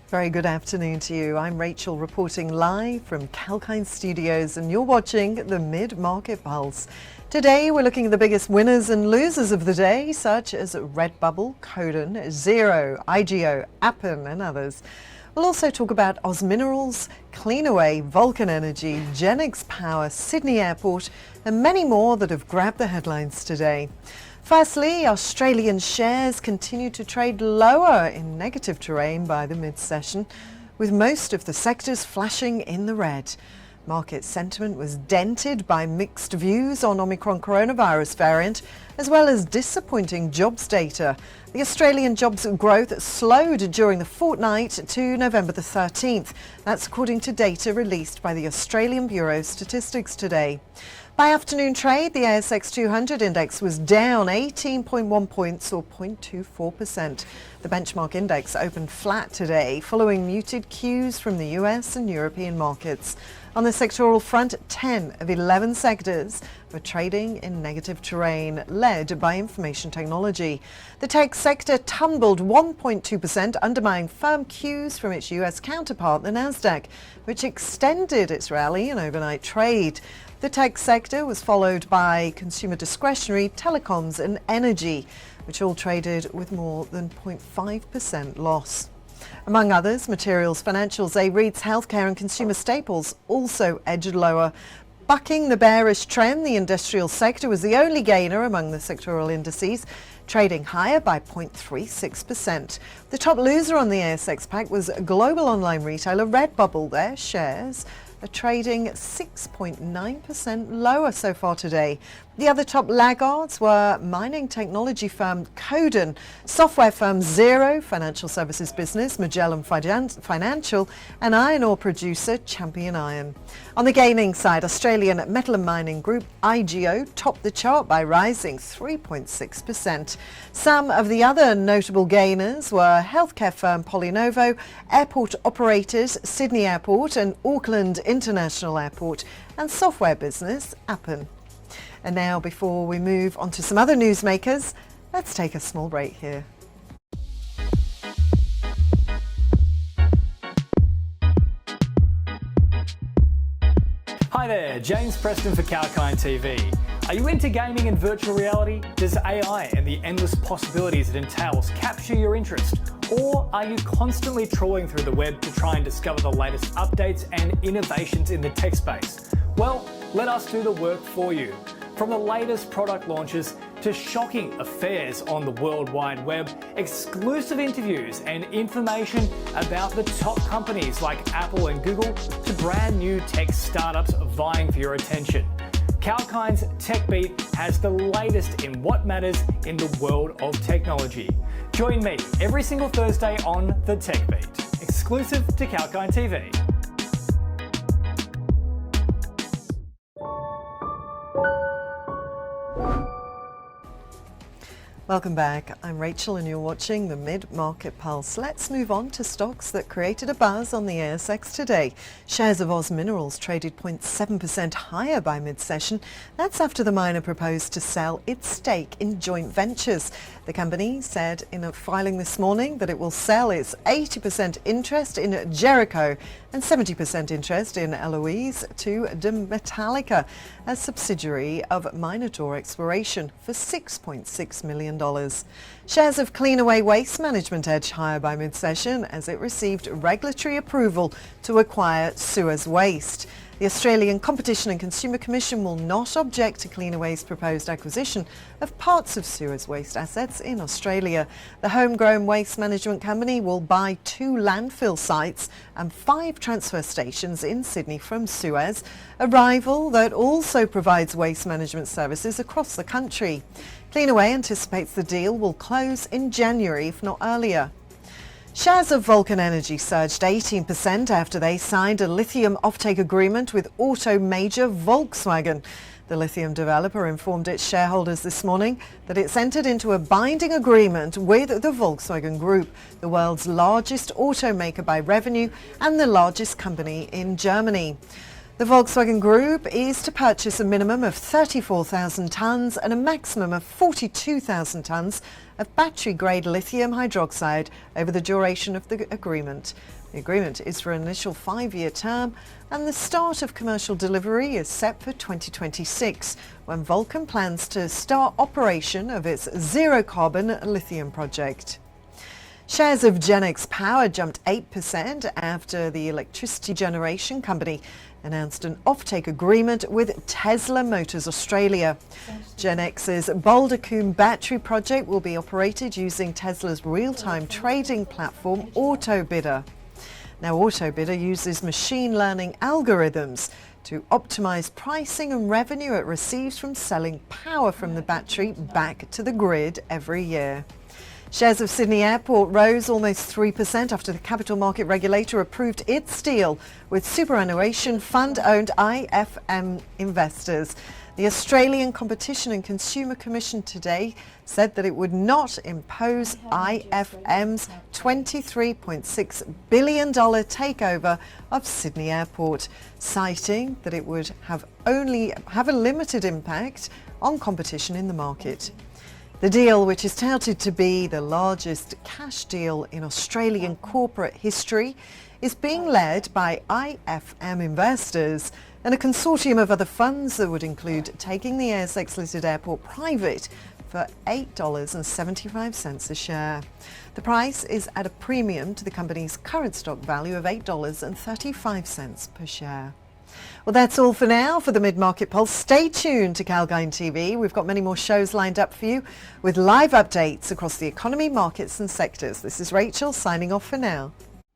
Very good afternoon to you. I'm Rachel reporting live from Kalkine Studios and you're watching the Mid-Market Pulse. Today we're looking at the biggest winners and losers of the day, such as Redbubble, Codan, Xero, Xero, Appen and others. We'll also talk about Oz Minerals, Cleanaway, Vulcan Energy, Genex Power, Sydney Airport and many more that have grabbed the headlines today. Firstly, Australian shares continue to trade lower in negative terrain by the mid-session, with most of the sectors flashing in the red. Market sentiment was dented by mixed views on Omicron coronavirus variant, as well as disappointing jobs data. The Australian jobs growth slowed during the fortnight to November the 13th. That's according to data released by the Australian Bureau of Statistics today. By afternoon trade, the ASX 200 index was down 18.1 points or 0.24%. The benchmark index opened flat today, following muted cues from the US and European markets. On the sectoral front, 10 of 11 sectors were trading in negative terrain, led by information technology. The tech sector tumbled 1.2%, undermining firm cues from its US counterpart, the Nasdaq, which extended its rally in overnight trade. The tech sector was followed by consumer discretionary, telecoms and energy, which all traded with more than 0.5% loss. Among others, materials, financials, REITs, healthcare and consumer staples also edged lower. Bucking the bearish trend, the industrial sector was the only gainer among the sectoral indices, trading higher by 0.36%. The top loser on the ASX pack was global online retailer Redbubble. Their shares are trading 6.9% lower so far today. The other top laggards were mining technology firm Codan, software firm Xero, financial services business Magellan Financial, and iron ore producer Champion Iron. On the gaining side, Australian metal and mining group Xero topped the chart by rising 3.6%. Some of the other notable gainers were healthcare firm Polynovo, airport operators Sydney Airport and Auckland International Airport, and software business Appen. And now, before we move on to some other newsmakers, let's take a small break here. Hi there, James Preston for Kalkine TV. Are you into gaming and virtual reality? Does AI and the endless possibilities it entails capture your interest? Or are you constantly trawling through the web to try and discover the latest updates and innovations in the tech space? Well, let us do the work for you. From the latest product launches to shocking affairs on the World Wide Web, exclusive interviews and information about the top companies like Apple and Google to brand new tech startups vying for your attention. Kalkine's Tech Beat has the latest in what matters in the world of technology. Join me every single Thursday on The Tech Beat, exclusive to Kalkine TV. Welcome back. I'm Rachel and you're watching the Mid-Market Pulse. Let's move on to stocks that created a buzz on the ASX today. Shares of Oz Minerals traded 0.7% higher by mid-session. That's after the miner proposed to sell its stake in joint ventures. The company said in a filing this morning that it will sell its 80% interest in Jericho and 70% interest in Eloise to Metallica, a subsidiary of Minotaur Exploration, for $6.6 million. Shares of Cleanaway Waste Management edged higher by mid-session as it received regulatory approval to acquire Suez Waste. The Australian Competition and Consumer Commission will not object to Cleanaway's proposed acquisition of parts of Suez Waste assets in Australia. The homegrown waste management company will buy 2 landfill sites and 5 transfer stations in Sydney from Suez, a rival that also provides waste management services across the country. Cleanaway anticipates the deal will close in January, if not earlier. Shares of Vulcan Energy surged 18% after they signed a lithium offtake agreement with auto major Volkswagen. The lithium developer informed its shareholders this morning that it's entered into a binding agreement with the Volkswagen Group, the world's largest automaker by revenue and the largest company in Germany. The Volkswagen Group is to purchase a minimum of 34,000 tonnes and a maximum of 42,000 tonnes of battery-grade lithium hydroxide over the duration of the agreement. The agreement is for an initial 5-year term, and the start of commercial delivery is set for 2026, when Vulcan plans to start operation of its zero-carbon lithium project. Shares of Genex Power jumped 8% after the electricity generation company announced an offtake agreement with Tesla Motors Australia. Genex's Boulder Coombe battery project will be operated using Tesla's real-time trading platform AutoBidder. Now, AutoBidder uses machine learning algorithms to optimise pricing and revenue it receives from selling power from the battery back to the grid every year. Shares of Sydney Airport rose almost 3% after the capital market regulator approved its deal with superannuation fund-owned IFM investors. The Australian Competition and Consumer Commission today said that it would not impose IFM's $23.6 billion takeover of Sydney Airport, citing that it would only have a limited impact on competition in the market. The deal, which is touted to be the largest cash deal in Australian corporate history, is being led by IFM investors and a consortium of other funds that would include taking the ASX-listed airport private for $8.75 a share. The price is at a premium to the company's current stock value of $8.35 per share. Well, that's all for now for the Mid-Market Pulse. Stay tuned to Kalkine TV. We've got many more shows lined up for you with live updates across the economy, markets and sectors. This is Rachel signing off for now.